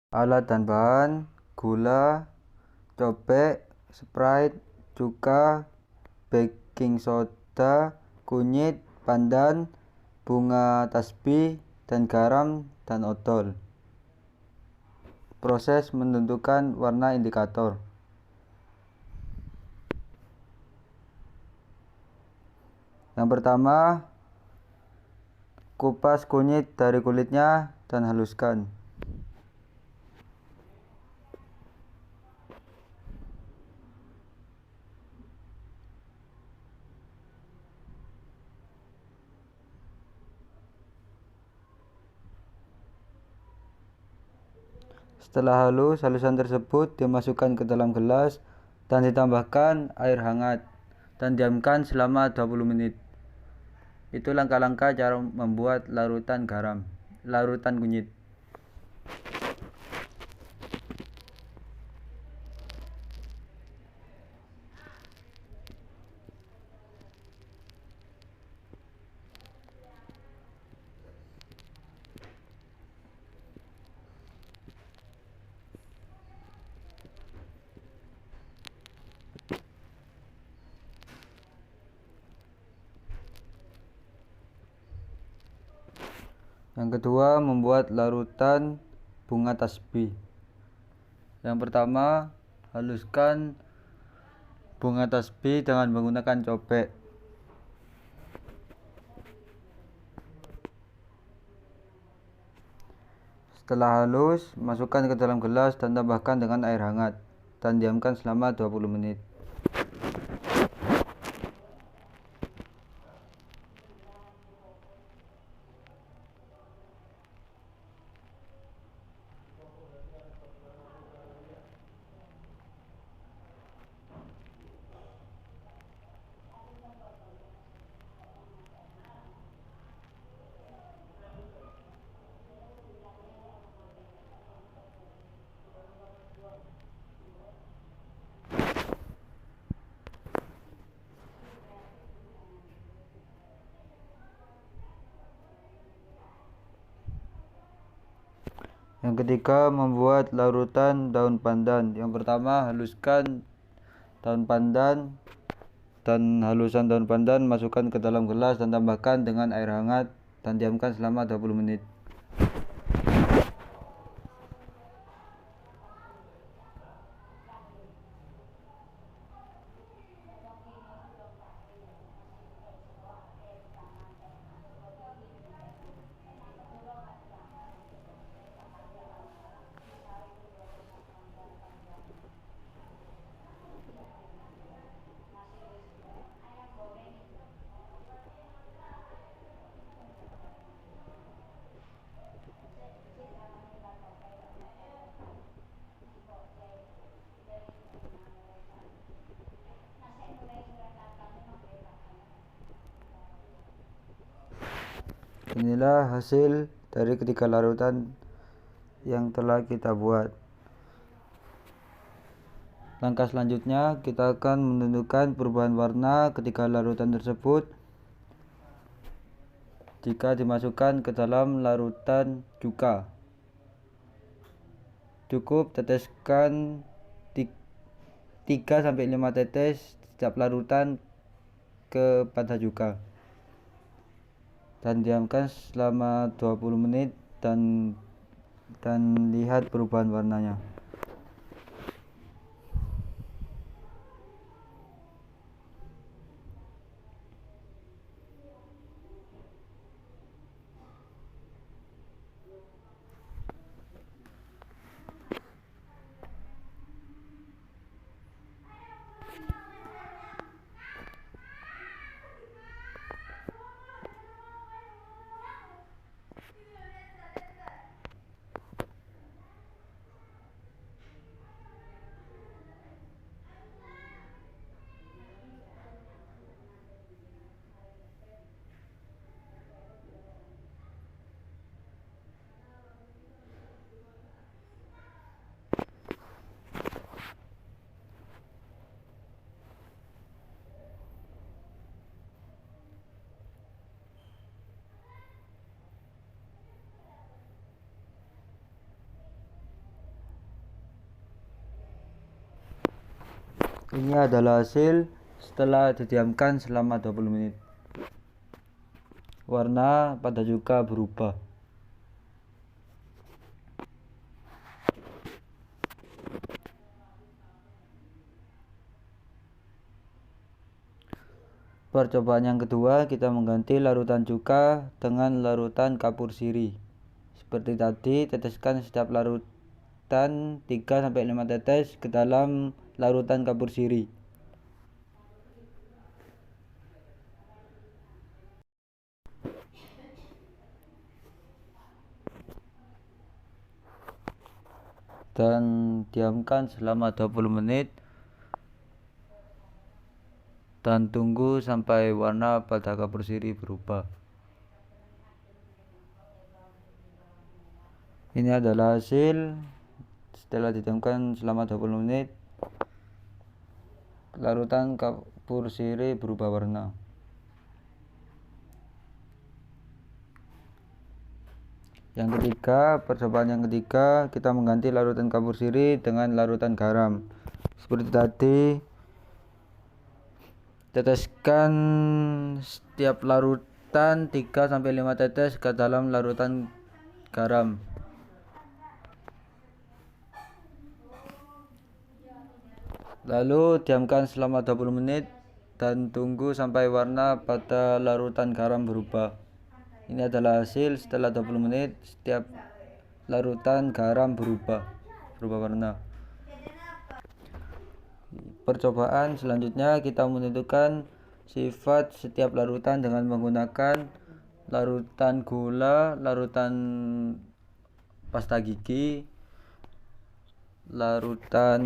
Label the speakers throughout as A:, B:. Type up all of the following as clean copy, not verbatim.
A: Alat dan bahan: gula, cobek, Sprite, cuka, baking soda, kunyit, pandan, bunga tasbih, dan garam dan odol. Proses menentukan warna indikator. Yang pertama, kupas kunyit dari kulitnya dan haluskan. Setelah halus, halusan tersebut dimasukkan ke dalam gelas dan ditambahkan air hangat dan diamkan selama 20 menit. Itu langkah-langkah cara membuat larutan kunyit. Yang kedua, membuat larutan bunga tasbih. Yang pertama, haluskan bunga tasbih dengan menggunakan cobek. Setelah halus, masukkan ke dalam gelas dan tambahkan dengan air hangat dan diamkan selama 20 menit. Yang ketiga, membuat larutan daun pandan. Yang pertama, haluskan daun pandan dan halusan daun pandan masukkan ke dalam gelas dan tambahkan dengan air hangat dan diamkan selama 20 menit. Inilah hasil dari ketiga larutan yang telah kita buat. Langkah selanjutnya, kita akan menentukan perubahan warna ketiga larutan tersebut jika dimasukkan ke dalam larutan cuka. Cukup teteskan 3-5 tetes setiap larutan ke pada cuka dan diamkan selama 20 menit dan lihat perubahan warnanya. Ini adalah hasil setelah didiamkan selama 20 menit. Warna pada cuka berubah. Percobaan yang kedua, kita mengganti larutan cuka dengan larutan kapur sirih. Seperti tadi, teteskan setiap larutan 3-5 tetes ke dalam larutan kapur sirih. Dan diamkan selama 20 menit dan tunggu sampai warna pada kapur sirih berubah. Ini adalah hasil setelah didiamkan selama 20 menit. Larutan kapur sirih berubah warna. Yang ketiga, percobaan yang ketiga, kita mengganti larutan kapur sirih dengan larutan garam. Seperti tadi, teteskan setiap larutan 3-5 tetes ke dalam larutan garam. Lalu diamkan selama 20 menit dan tunggu sampai warna pada larutan garam berubah. Ini adalah hasil setelah 20 menit setiap larutan garam berubah warna. Percobaan selanjutnya, kita menentukan sifat setiap larutan dengan menggunakan larutan gula, larutan pasta gigi, larutan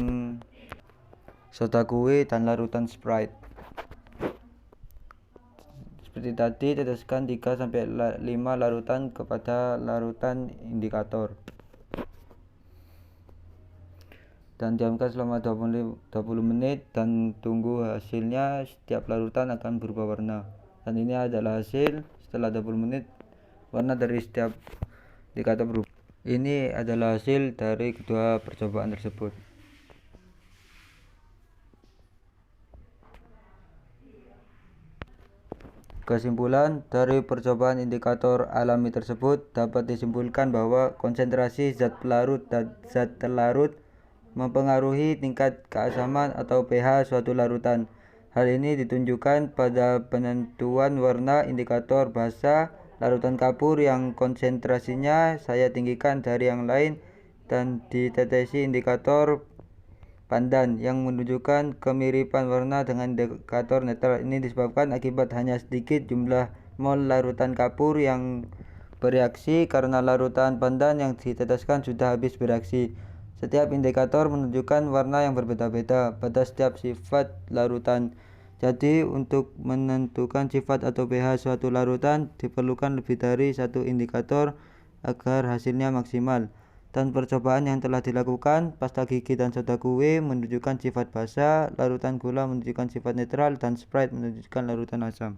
A: soda kue, dan larutan Sprite. Seperti tadi, teteskan 3-5 larutan kepada larutan indikator dan diamkan selama 20 menit dan tunggu hasilnya. Setiap larutan akan berubah warna. Dan ini adalah hasil setelah 20 menit, warna dari setiap indikator berubah. Ini adalah hasil dari kedua percobaan tersebut. Kesimpulan dari percobaan indikator alami tersebut dapat disimpulkan bahwa konsentrasi zat pelarut dan zat telarut mempengaruhi tingkat keasaman atau pH suatu larutan. Hal ini ditunjukkan pada penentuan warna indikator basa larutan kapur yang konsentrasinya saya tinggikan dari yang lain dan ditetesi indikator pandan yang menunjukkan kemiripan warna dengan indikator netral. Ini disebabkan akibat hanya sedikit jumlah mol larutan kapur yang bereaksi karena larutan pandan yang diteteskan sudah habis bereaksi. Setiap indikator menunjukkan warna yang berbeda-beda pada setiap sifat larutan. Jadi untuk menentukan sifat atau pH suatu larutan diperlukan lebih dari satu indikator agar hasilnya maksimal. Dan percobaan yang telah dilakukan, pasta gigi dan soda kue menunjukkan sifat basa, larutan gula menunjukkan sifat netral, dan Sprite menunjukkan larutan asam.